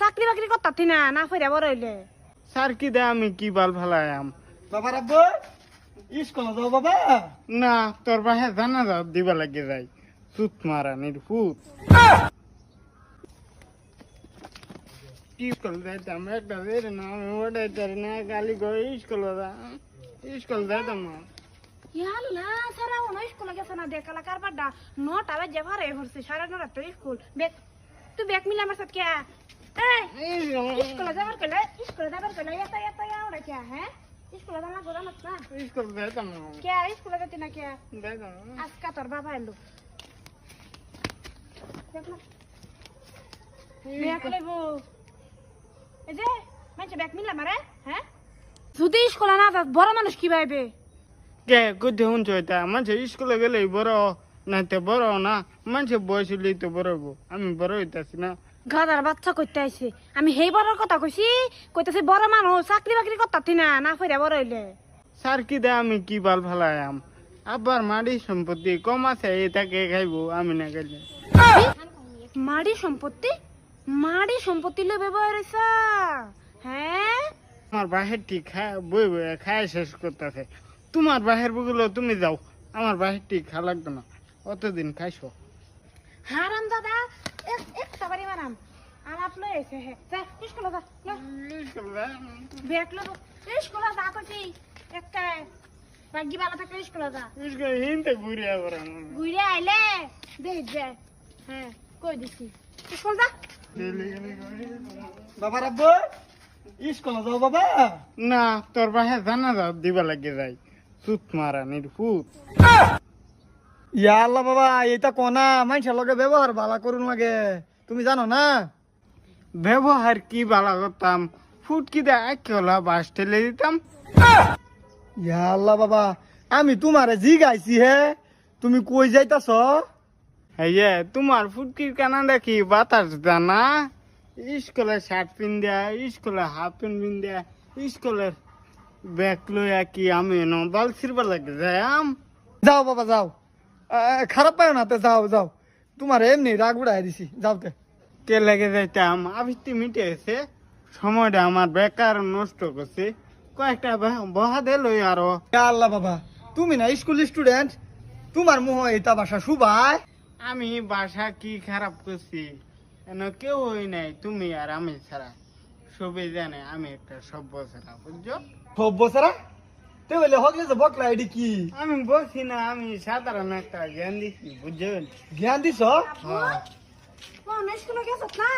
চাকরি বাকরি করতাতি না না ফিরে বড় হইলে স্যার কি দে আমি কি বাল ফেলাম বাবা রাব্বু স্কুলে যাও বাবা। না তোর বাহে জানা যাও দিবা লাগে যাই সুত মারা নির্ফুত কি স্কুল যাইতাম একটা বের না আমি ওটাই না গালি করে স্কুল যাইতাম না ইয়ালু না সারা ওনো স্কুলে গেছে না দেখালা কারবারডা 9টা বাজে ভারে হচ্ছে 9:30 তো স্কুল বেক তুই বেক মিলা আমার সাথে কে এই স্কুলে যাবার কইলে এটা আওড়া কে হ্যাঁ স্কুলে যাওয়া গোদা না স্কুল যাইতাম না কে স্কুলে যেতে না কে যাইতাম না আজকে তোর বাবা এলো দেখ না বেক লইবো এই যে মানে বেক মিলা মারে হ্যাঁ যদি স্কুলে না যাস বড় মানুষ কি ভাইবে কে কোথায় শুনছো এটা মানুষ স্কুলে গেলে বড় নাইতে বড় না মানুষের বয়স হলেই তো বড় হবো আমি বড় হইতাছি না গাদার বাচ্চা কইতে আইছে আমি হেই বড় কথা কইছি কইতেছে বড় মানুষ চাকরি বাকরি করতাতি না না ফিরে বড় হইলে স্যার কি দে আমি কি বাল ফেলাম আবার মাটি সম্পত্তি কম আছে এটাকে খাইবো আমি না খাইলে মাড়ি সম্পত্তি লো ব্যবহার হইছা হ্যাঁ আমার বাহের ঠিক বই বই খায় শেষ করতেছে তোমার বাহের বুগুলো তুমি যাও আমার বাহের ঠিক খা লাগতো না অতদিন খাইছো হারাম দাদা একটা বাড়ি মারাম আর আপলো এসে হে যা স্কুলে যা বেক লো স্কুলে যা কইছি একটা বাগি বালা থাকলে স্কুলে যা হিনতে ঘুরে আবার ঘুরে আইলে দেখ যা হ্যাঁ কই দিছি স্কুল যা বাবা রাব্বু স্কুলে যাও বাবা। না তোর বাহে জানা যাও দিবা লাগে যাই সুত মারা নির্ফুত ইয়া আল্লাহ বাবা এটা কোনা মানুষের লগে ব্যবহার ভালো করুন লাগে তুমি জানো না। ব্যবহার কি বালা করতাম ফুট কি দে আইকলা বাস ঠেলে দিতাম ইয়া আল্লাহ বাবা আমি তোমারে জি গাইছি হে তুমি কই যাইতাছ। হ্যাঁ তোমার ফুটকির কানা দেখি বাতাস জানা স্কুলের শার্ট পিন দেয়া স্কুলের হাফ প্যান্ট পিন দেয়া স্কুলের ব্যাগ লইয়া কি আমি বাল ছিড়বার লাগে যাইম যাও বাবা যাও খারাপ পায় না তে যাও যাও তোমার এমনি রাগ উড়াই দিছি যাওতে। কে লেগে যাইতাম আবৃত্তি মিটে গেছে সময়টা আমার বেকার নষ্ট করছে কয়েকটা বহা দে লই আরো ইয়া আল্লাহ বাবা তুমি না স্কুল স্টুডেন্ট তোমার মুহ এটা ভাষা শুভায়। আমি বাসা কি খারাপ করছি কেন কেউ হই নাই তুমি আর আমি ছাড়া সবাই জানে আমি একটা সভ্য ছাড়া বুঝছো সব বছরা তে বলে হকলে যে বকলা এডি কি আমি বলছি না আমি সাধারণ একটা জ্ঞান দিচ্ছি বুঝছেন জ্ঞান দিছ। কোন স্কুলে গেছত না